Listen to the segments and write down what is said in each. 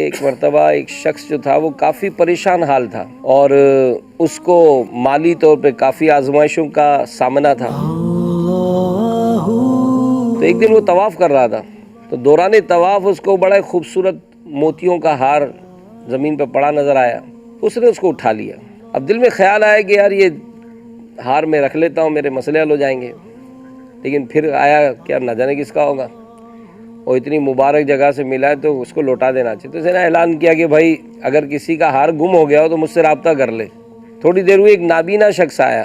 ایک مرتبہ ایک شخص جو تھا وہ کافی پریشان حال تھا اور اس کو مالی طور پہ کافی آزمائشوں کا سامنا تھا. تو ایک دن وہ طواف کر رہا تھا تو دوران طواف اس کو بڑا خوبصورت موتیوں کا ہار زمین پہ پڑا نظر آیا. اس نے اس کو اٹھا لیا. اب دل میں خیال آیا کہ یار یہ ہار میں رکھ لیتا ہوں، میرے مسئلے حل ہو جائیں گے. لیکن پھر آیا کہ نہ جانے کس کا ہوگا، اور اتنی مبارک جگہ سے ملا ہے تو اس کو لوٹا دینا چاہیے. تو اس نے اعلان کیا کہ بھائی اگر کسی کا ہار گم ہو گیا ہو تو مجھ سے رابطہ کر لے. تھوڑی دیر ہوئی ایک نابینا شخص آیا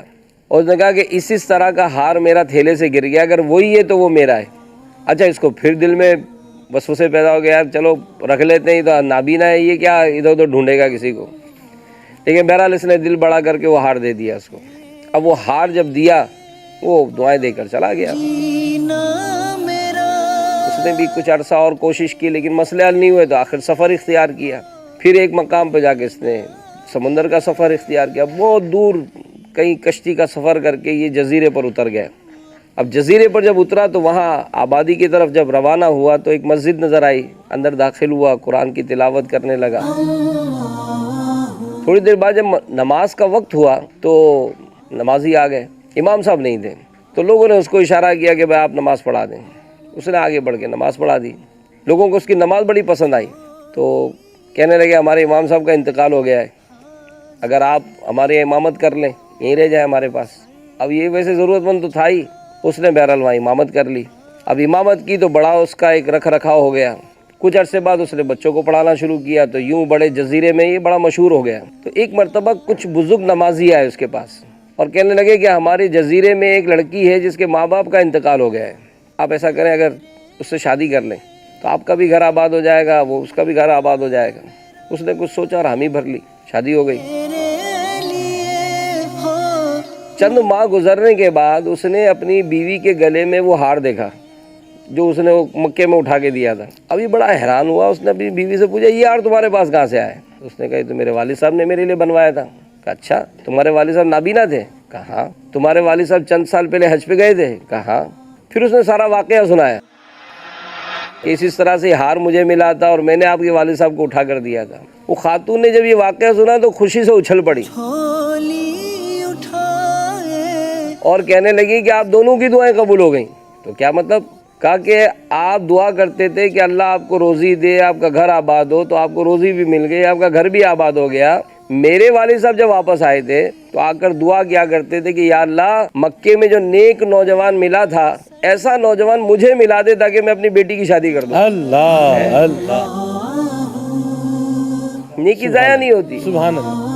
اور اس نے کہا کہ اس طرح کا ہار میرا تھیلے سے گر گیا، اگر وہی ہے تو وہ میرا ہے. اچھا، اس کو پھر دل میں وسوسے پیدا ہو گیا، یار چلو رکھ لیتے ہیں، تو نابینا ہے یہ کیا ادھر ادھر ڈھونڈے گا کسی کو. لیکن بہرحال اس نے دل بڑا کر کے وہ ہار دے دیا اس کو. اب وہ ہار جب دیا وہ دعائیں دے کر چلا گیا. اس نے بھی کچھ عرصہ اور کوشش کی لیکن مسئلے حل نہیں ہوئے تو آخر سفر اختیار کیا. پھر ایک مقام پہ جا کے اس نے سمندر کا سفر اختیار کیا. بہت دور کہیں کشتی کا سفر کر کے یہ جزیرے پر اتر گیا. اب جزیرے پر جب اترا تو وہاں آبادی کی طرف جب روانہ ہوا تو ایک مسجد نظر آئی. اندر داخل ہوا، قرآن کی تلاوت کرنے لگا. تھوڑی دیر بعد جب نماز کا وقت ہوا تو نمازی آ گئے. امام صاحب نہیں تھے تو لوگوں نے اس کو اشارہ کیا کہ بھائی آپ نماز پڑھا دیں. اس نے آگے بڑھ کے نماز پڑھا دی. لوگوں کو اس کی نماز بڑی پسند آئی تو کہنے لگے ہمارے امام صاحب کا انتقال ہو گیا ہے، اگر آپ ہماری امامت کر لیں، یہیں رہ جائیں ہمارے پاس. اب یہ ویسے ضرورت مند تو تھا ہی. اس نے بہرحال وہاں امامت کر لی. اب امامت کی تو بڑا اس کا ایک رکھ رکھاؤ ہو گیا. کچھ عرصے بعد اس نے بچوں کو پڑھانا شروع کیا تو یوں بڑے جزیرے میں یہ بڑا مشہور ہو گیا. تو ایک مرتبہ کچھ بزرگ نمازی آئے اس کے پاس اور کہنے لگے کہ ہمارے جزیرے میں ایک لڑکی ہے جس کے ماں باپ کا انتقال ہو گیا ہے. آپ ایسا کریں، اگر اس سے شادی کر لیں تو آپ کا بھی گھر آباد ہو جائے گا، وہ اس کا بھی گھر آباد ہو جائے گا. اس نے کچھ سوچا اور حامی بھر لی. شادی ہو گئی. چند ماہ گزرنے کے بعد اس نے اپنی بیوی کے گلے میں وہ ہار دیکھا جو اس نے مکے میں اٹھا کے دیا تھا. ابھی بڑا حیران ہوا. اس نے اپنی بیوی سے پوچھا یہ ہار تمہارے پاس کہاں سے آیا؟ اس نے کہا تو میرے والد صاحب نے میرے لیے بنوایا تھا. کہا اچھا، تمہارے والد صاحب نابینا تھے؟ کہا. تمہارے والد صاحب چند سال پہلے حج پہ گئے تھے؟ کہا. پھر اس نے سارا واقعہ سنایا کہ اس طرح سے ہار مجھے ملا تھا اور میں نے آپ کے والد صاحب کو اٹھا کر دیا تھا. وہ خاتون نے جب یہ واقعہ سنا تو خوشی سے اچھل پڑی اور کہنے لگی کہ آپ دونوں کی دعائیں قبول ہو گئیں. تو کیا مطلب؟ کہا کہ آپ دعا کرتے تھے کہ اللہ آپ کو روزی دے، آپ کا گھر آباد ہو، تو آپ کو روزی بھی مل گئی، آپ کا گھر بھی آباد ہو گیا. میرے والد صاحب جب واپس آئے تھے تو آ کر دعا کیا کرتے تھے کہ یا اللہ مکے میں جو نیک نوجوان ملا تھا ایسا نوجوان مجھے ملا دے تاکہ میں اپنی بیٹی کی شادی کر دوں. اللہ اللہ، نیکی ضائع نہیں ہوتی. سبحان اللہ.